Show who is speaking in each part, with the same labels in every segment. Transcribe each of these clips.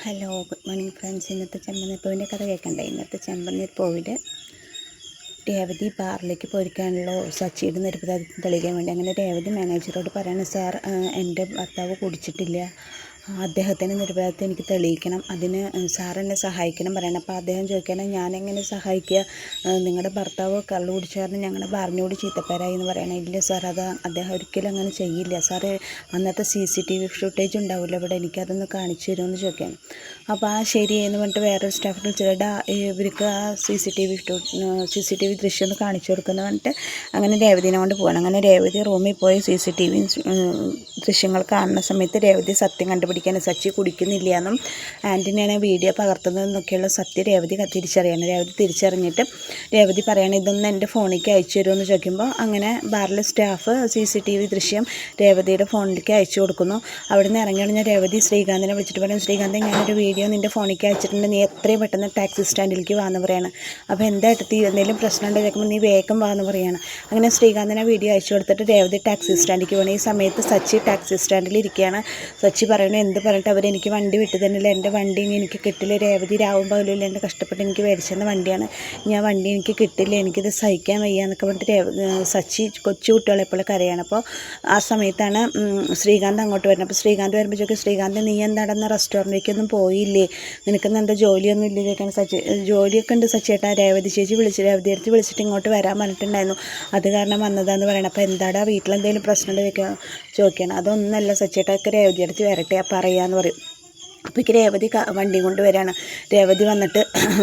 Speaker 1: Hello, good morning friends. ഇന്നത്തെ ചെമ്പനീർപ്പൂവിൻ്റെ കഥ കേൾക്കണ്ടേ? ഇന്നത്തെ ചെമ്പനീർപ്പൂവിൽ രേവതി ബാറിലേക്ക് പോയിരിക്കാണല്ലോ സച്ചിയുടെ നിരപരാധിത്വം തെളിയിക്കാൻ വേണ്ടി. അങ്ങനെ രേവതി മാനേജറോട് പറയാണ്, സാർ എൻ്റെ ഭർത്താവ് കുടിച്ചിട്ടില്ല, അദ്ദേഹത്തിൻ്റെ നിരപരാധിത്വം എനിക്ക് തെളിയിക്കണം, അതിന് സാർ എന്നെ സഹായിക്കണം പറയണം. അപ്പോൾ അദ്ദേഹം ചോദിക്കണം, ഞാനെങ്ങനെ സഹായിക്കുക, നിങ്ങളുടെ ഭർത്താവ് കള്ളു കുടിച്ചായിരുന്നു ഞങ്ങളുടെ ബാറിനോട് ചീത്തപ്പേരായി എന്ന് പറയണം. ഇല്ല സാർ, അദ്ദേഹം ഒരിക്കലും അങ്ങനെ ചെയ്യില്ല സാറ്, അന്നത്തെ CCTV ഫുട്ടേജ് ഉണ്ടാവില്ല ഇവിടെ, എനിക്കതൊന്ന് കാണിച്ചു തരുമെന്ന് ചോദിക്കണം. അപ്പോൾ ശരി എന്ന് പറഞ്ഞിട്ട് വേറൊരു സ്റ്റാഫ് വിളിച്ചിട്ട് ഇവർക്ക് ആ CCTV ദൃശ്യം ഒന്ന് കാണിച്ചു കൊടുക്കുന്നു പറഞ്ഞിട്ട് അങ്ങനെ രേവതിനെ കൊണ്ട് പോകണം. അങ്ങനെ രേവതി റൂമിൽ പോയി CCTV ദൃശ്യങ്ങൾ കാണുന്ന സമയത്ത് രേവതി സത്യം കണ്ടുപിടിക്കാൻ, സച്ചി കുടിക്കുന്നില്ല എന്നും ആൻ്റണിയാണ് വീഡിയോ പകർത്തുന്നതെന്നൊക്കെയുള്ള സത്യം രേവതി തിരിച്ചറിയണം. രേവതി തിരിച്ചറിഞ്ഞിട്ട് രേവതി പറയണം, ഇതൊന്ന് എൻ്റെ ഫോണിലേക്ക് അയച്ചു തരുമെന്ന് ചോദിക്കുമ്പോൾ അങ്ങനെ ബാറിലെ സ്റ്റാഫ് CCTV ദൃശ്യം രേവതിയുടെ ഫോണിലേക്ക് അയച്ചു കൊടുക്കുന്നു. അവിടെ നിന്ന് ഇറങ്ങി കഴിഞ്ഞാൽ രേവതി ശ്രീകാന്തിനെ വിളിച്ചിട്ട് പറയും, ശ്രീകാന്ത് ഞാനൊരു വീഡിയോ നിൻ്റെ ഫോണിലേക്ക് അയച്ചിട്ടുണ്ട്, നീ എത്രയും പെട്ടെന്ന് ടാക്സി സ്റ്റാൻഡിലേക്ക് വാന്ന് പറയാണ്. അപ്പോൾ എന്താ എടുത്തി എന്തെങ്കിലും പ്രശ്നമുണ്ടോ ചോദിക്കുമ്പോൾ നീ വേഗം വാന്ന് പറയാണ്. അങ്ങനെ ശ്രീകാന്തിനെ വീഡിയോ അയച്ചു കൊടുത്തിട്ട് രേവതി ടാക്സി സ്റ്റാൻഡിലേക്ക് പോകണം. ഈ സമയത്ത് സച്ചി ടാക്സി സ്റ്റാൻഡിൽ ഇരിക്കുകയാണ്. സച്ചി പറയണത് എന്ത് പറഞ്ഞിട്ട് അവരെനിക്ക് വണ്ടി വിട്ടു തന്നില്ല, എൻ്റെ വണ്ടി ഇനി എനിക്ക് കിട്ടില്ല, രേവതി രാവും പകലില്ല എൻ്റെ കഷ്ടപ്പെട്ട് എനിക്ക് മേടിച്ചെന്ന വണ്ടിയാണ്, ഞാൻ വണ്ടി എനിക്ക് കിട്ടില്ല, എനിക്കിത് സഹിക്കാൻ വയ്യ എന്നൊക്കെ പറഞ്ഞിട്ട് സച്ചി കൊച്ചു കുട്ടികളെപ്പോലെ കരയാണ്. അപ്പോൾ ആ സമയത്താണ് ശ്രീകാന്ത് അങ്ങോട്ട് വരുന്നത്. അപ്പോൾ ശ്രീകാന്ത് വരുമ്പോൾ ചോദിക്കും, ശ്രീകാന്ത് നീ എന്താണെന്ന് റെസ്റ്റോറൻറ്റിലേക്കൊന്നും പോയില്ലേ, നിനക്കൊന്നും എന്താ ജോലിയൊന്നും ഇല്ലേ ചോദിക്കാൻ. സച്ചി ജോലിയൊക്കെ ഉണ്ട് സച്ചിയേട്ടാ, രേവതി ചേച്ചി രേവതി അടുത്ത് വിളിച്ചിട്ട് ഇങ്ങോട്ട് വരാൻ പറഞ്ഞിട്ടുണ്ടായിരുന്നു, അത് കാരണം വന്നതാന്ന് പറയണം. അപ്പോൾ എന്താടാ വീട്ടിലെന്തെങ്കിലും പ്രശ്നമുണ്ടോ ചോദിക്കണം. അതൊന്നല്ല സച്ചിയേട്ടൊക്കെ രേവതി അടുത്ത് വരട്ടെ പറയാമെന്ന് പറയും. അപ്പോഴേക്ക് രേവതി വണ്ടി കൊണ്ട് വരികയാണ്. രേവതി വന്നിട്ട്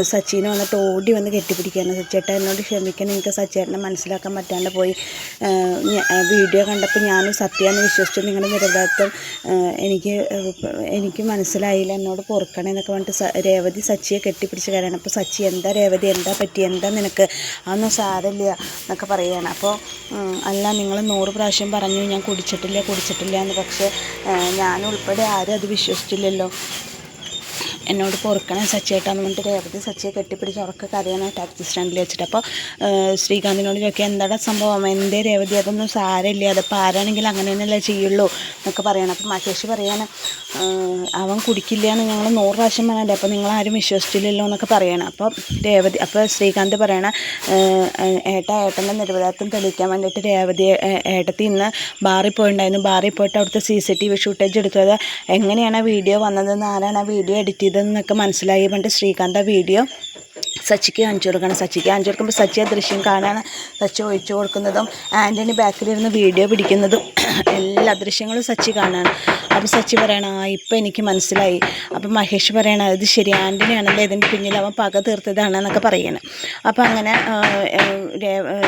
Speaker 1: സച്ചിനെ വന്നിട്ട് ഓടി വന്ന് കെട്ടിപ്പിടിക്കുകയാണ്. സച്ചിയേട്ടൻ എന്നോട് ക്ഷമിക്കണം, എനിക്ക് സച്ചിയേട്ടനെ മനസ്സിലാക്കാൻ പറ്റാണ്ട് പോയി, വീഡിയോ കണ്ടപ്പോൾ ഞാനും സത്യമെന്ന് വിശ്വസിച്ചു, നിങ്ങളുടെ നിരപരാധിത്വം എനിക്ക് മനസ്സിലായില്ല, എന്നോട് പൊറുക്കണേ എന്നൊക്കെ പറഞ്ഞിട്ട് രേവതി സച്ചിയെ കെട്ടിപ്പിടിച്ച് കയറാണ്. അപ്പോൾ സച്ചി എന്താ രേവതി എന്താ പറ്റി, എന്താ നിനക്ക്, അതൊന്നും സാരമില്ല എന്നൊക്കെ പറയുകയാണ്. അപ്പോൾ അല്ല നിങ്ങൾ 100 പ്രാവശ്യം പറഞ്ഞു ഞാൻ കുടിച്ചിട്ടില്ല എന്ന്, പക്ഷേ ഞാനുൾപ്പെടെ ആരും അത് വിശ്വസിച്ചില്ലല്ലോ, എന്നോട് പൊറുക്കണം സച്ചിയേട്ടാന്ന് പറഞ്ഞിട്ട് രേവതി സച്ചിയെ കെട്ടിപ്പിടിച്ച് ഉറക്കെ കരയാണ് ടാക്സി സ്റ്റാൻഡിൽ വെച്ചിട്ട്. അപ്പോൾ ശ്രീകാന്തിനോട് ചോദിക്കുക, എന്താണ് സംഭവം, എന്തേ രേവതി, അതൊന്നും സാരമില്ല, അതിപ്പോൾ ആരാണെങ്കിലും അങ്ങനെ തന്നെയല്ലേ ചെയ്യുള്ളൂ എന്നൊക്കെ പറയണം. അപ്പോൾ മഹേഷ് പറയാണ്, അവൻ കുടിക്കില്ല എന്ന് ഞങ്ങൾ 100 പ്രാവശ്യം പറഞ്ഞല്ലേ, അപ്പോൾ നിങ്ങളാരും വിശ്വസിച്ചില്ലല്ലോ എന്നൊക്കെ പറയണം. അപ്പോൾ ശ്രീകാന്ത് പറയണ, ഏട്ടൻ്റെ നിരപരാധിത്വം തെളിയിക്കാൻ വേണ്ടിയിട്ട് രേവതി ഏട്ടത്തി ഇന്ന് ബാറിൽ പോയിട്ടുണ്ടായിരുന്നു, ബാറിൽ പോയിട്ട് അവിടുത്തെ CCTV ഫുട്ടേജ് എടുത്തത്, എങ്ങനെയാണ് വീഡിയോ വന്നതെന്ന്, ആരാണ് ആ വീഡിയോ എഡിറ്റ് ചെയ്തതെന്നൊക്കെ മനസ്സിലായി പറഞ്ഞിട്ട് ശ്രീകാന്ത് ആ വീഡിയോ സച്ചിക്ക് കാണിച്ചു കൊടുക്കണം. സച്ചിക്ക് കാണിച്ചു കൊടുക്കുമ്പോൾ സച്ചി ആ ദൃശ്യം കാണാൻ സച്ചി ഒഴിച്ചു കൊടുക്കുന്നതും ആൻ്റണി ബാക്കിലിരുന്ന് വീഡിയോ പിടിക്കുന്നതും എല്ലാ ദൃശ്യങ്ങളും സച്ചി കാണാണ്. അപ്പോൾ സച്ചി പറയണം, ഇപ്പം എനിക്ക് മനസ്സിലായി. അപ്പം മഹേഷ് പറയണം, ഇത് ശരി, ആൻ്റണിയാണല്ലോ ഇതിൻ്റെ പിന്നിൽ, അവൻ പക തീർത്തതാണെന്നൊക്കെ പറയണം. അപ്പോൾ അങ്ങനെ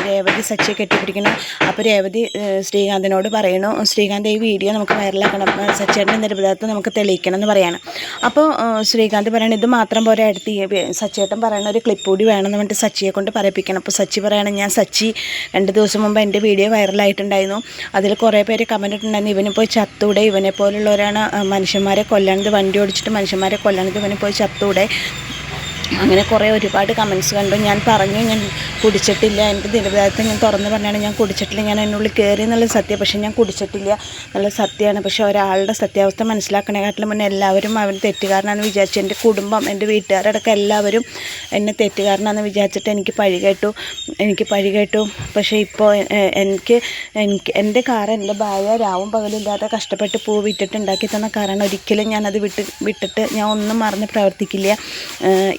Speaker 1: രേവതി സച്ചിയെ കെട്ടിപ്പിടിക്കണം. അപ്പോൾ രേവതി ശ്രീകാന്തിനോട് പറയണു, ശ്രീകാന്ത് ഈ വീഡിയോ നമുക്ക് വൈറലാക്കണം, സച്ചിയുടെ നിരപരാധിത്വം നമുക്ക് തെളിയിക്കണം എന്ന് പറയണം. അപ്പോൾ ശ്രീകാന്ത് പറയണം, ഇത് മാത്രം പോരാ എടുത്ത് സച്ചിയേട്ടൻ പറയണ ഒരു ക്ലിപ്പ് കൂടി വേണമെന്ന് പറഞ്ഞിട്ട് സച്ചിയെ കൊണ്ട് പറയിപ്പിക്കണം. അപ്പോൾ സച്ചി പറയണം, സച്ചി 2 ദിവസം മുമ്പ് എൻ്റെ വീഡിയോ വൈറലായിട്ടുണ്ടായിരുന്നു, അതിൽ കുറേ പേര് കമൻറ്റ് ഇട്ടുണ്ടായിരുന്നു, ഇവന് പോയി ചത്തൂടെ, ഇവനെ പോലുള്ളവരാണ് മനുഷ്യന്മാരെ കൊല്ലണത്, വണ്ടി ഓടിച്ചിട്ട് മനുഷ്യന്മാരെ കൊല്ലണത്, ഇവന് പോയി ചത്തൂടെ, അങ്ങനെ ഒരുപാട് കമൻറ്റ്സ് കണ്ടു. ഞാൻ പറഞ്ഞു ഞാൻ കുടിച്ചിട്ടില്ല, എൻ്റെ നിരപരാധിത്വം ഞാൻ തുറന്ന് പറഞ്ഞാണ്, ഞാൻ കുടിച്ചിട്ടില്ല, ഞാൻ എന്നുള്ളിൽ കയറി എന്നുള്ള സത്യം, പക്ഷേ ഞാൻ കുടിച്ചിട്ടില്ല എന്നുള്ള സത്യമാണ്. പക്ഷേ ഒരാളുടെ സത്യാവസ്ഥ മനസ്സിലാക്കണേക്കാട്ടിലും മുന്നേ എല്ലാവരും അവൻ തെറ്റുകാരനാണെന്ന് വിചാരിച്ചു, എൻ്റെ കുടുംബം എൻ്റെ വീട്ടുകാരടക്കം എല്ലാവരും എന്നെ തെറ്റുകാരനാണെന്ന് വിചാരിച്ചിട്ട് എനിക്ക് പഴി കേട്ടു. പക്ഷേ ഇപ്പോൾ എനിക്ക് എൻ്റെ കാർ എൻ്റെ ഭാര്യ രാവും പകലില്ലാതെ കഷ്ടപ്പെട്ട് പൂ വിറ്റിട്ട് ഉണ്ടാക്കി തന്ന കാറാണ്, ഒരിക്കലും ഞാനത് വിട്ടിട്ട് ഞാൻ ഒന്നും മറന്ന് പ്രവർത്തിക്കില്ല.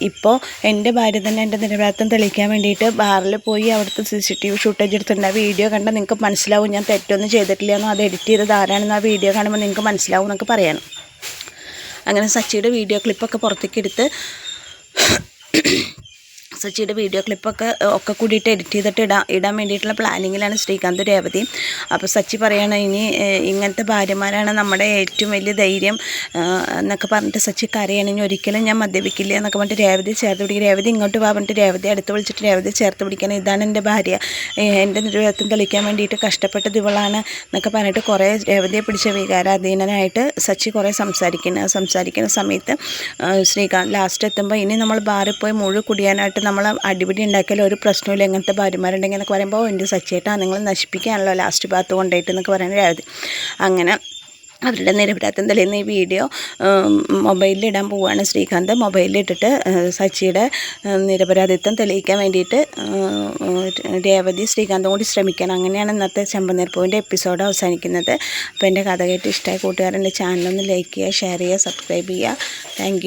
Speaker 1: ഇപ്പോൾ എൻ്റെ ഭാര്യ തന്നെ എൻ്റെ നിരപരാധിത്വം തെളിയിക്കാൻ വേണ്ടിയിട്ട് ബാറിൽ പോയി അവിടുത്തെ CCTV ഫുട്ടേജ് എടുത്തിട്ടുണ്ട്, ആ വീഡിയോ കണ്ടാൽ നിങ്ങൾക്ക് മനസ്സിലാവും ഞാൻ തെറ്റൊന്നും ചെയ്തിട്ടില്ല എന്നോ, അത് എഡിറ്റ് ചെയ്തത് ആരാണെന്ന് ആ വീഡിയോ കാണുമ്പോൾ നിങ്ങൾക്ക് മനസ്സിലാവും എന്നൊക്കെ പറയണം. അങ്ങനെ സച്ചിയുടെ വീഡിയോ ക്ലിപ്പൊക്കെ പുറത്തേക്ക് എടുത്ത് സച്ചിയുടെ വീഡിയോ ക്ലിപ്പൊക്കെ കൂടിയിട്ട് എഡിറ്റ് ചെയ്തിട്ട് ഇടാൻ വേണ്ടിയിട്ടുള്ള പ്ലാനിങ്ങിലാണ് ശ്രീകാന്ത് രേവതി. അപ്പോൾ സച്ചി പറയാണ്, ഇനി ഇങ്ങനത്തെ ഭാര്യമാരാണ് നമ്മുടെ ഏറ്റവും വലിയ ധൈര്യം എന്നൊക്കെ പറഞ്ഞിട്ട് സച്ചി കരയാണെങ്കിൽ ഒരിക്കലും ഞാൻ മദ്യപിക്കില്ല എന്നൊക്കെ പറഞ്ഞിട്ട് രേവതി ചേർത്ത് പിടിക്കുക. രേവതി ഇങ്ങോട്ട് പോകാൻ പറഞ്ഞിട്ട് രേവതി അടുത്ത് വിളിച്ചിട്ട് രേവതി ചേർത്ത് പിടിക്കണം, ഇതാണ് എൻ്റെ ഭാര്യ, എൻ്റെ നിരപരാധിത്വം തെളിയിക്കാൻ വേണ്ടിയിട്ട് കഷ്ടപ്പെട്ടത് ഇവളാണ് എന്നൊക്കെ പറഞ്ഞിട്ട് കുറേ രേവതിയെ പിടിച്ച വികാരാധീനനായിട്ട് സച്ചി കുറേ സംസാരിക്കുന്ന സമയത്ത് ശ്രീകാന്ത് ലാസ്റ്റ് എത്തുമ്പോൾ, ഇനി നമ്മൾ ബാറിൽ പോയി മുഴുവൻ കുടിയാനായിട്ട് നമ്മൾ അടിപിടി ഉണ്ടാക്കിയാലും ഒരു പ്രശ്നമില്ല, എങ്ങനത്തെ ഭാര്യമാരുണ്ടെങ്കിൽ എന്നൊക്കെ പറയുമ്പോൾ, എൻ്റെ സച്ചിയേട്ടാ നിങ്ങൾ നശിപ്പിക്കാനല്ലോ ലാസ്റ്റ് ഭാഗത്ത് കൊണ്ടുപോയിട്ട് എന്നൊക്കെ പറയുന്നത് രേവതി. അങ്ങനെ അവരുടെ നിരപരാധിത്വം തെളിയുന്ന ഈ വീഡിയോ മൊബൈലിലിടാൻ പോവുകയാണ് ശ്രീകാന്ത്. മൊബൈലിലിട്ടിട്ട് സച്ചിയുടെ നിരപരാധിത്വം തെളിയിക്കാൻ വേണ്ടിയിട്ട് രേവതി ശ്രീകാന്തും കൂടി ശ്രമിക്കണം. അങ്ങനെയാണ് ഇന്നത്തെ ചെമ്പനീർപ്പൂവിൻ്റെ എപ്പിസോഡ് അവസാനിക്കുന്നത്. അപ്പോൾ എൻ്റെ കഥ കേട്ട് ഇഷ്ടമായ കൂട്ടുകാരെൻ്റെ ചാനലൊന്ന് ലൈക്ക് ചെയ്യുക, ഷെയർ ചെയ്യുക, സബ്സ്ക്രൈബ് ചെയ്യുക. താങ്ക്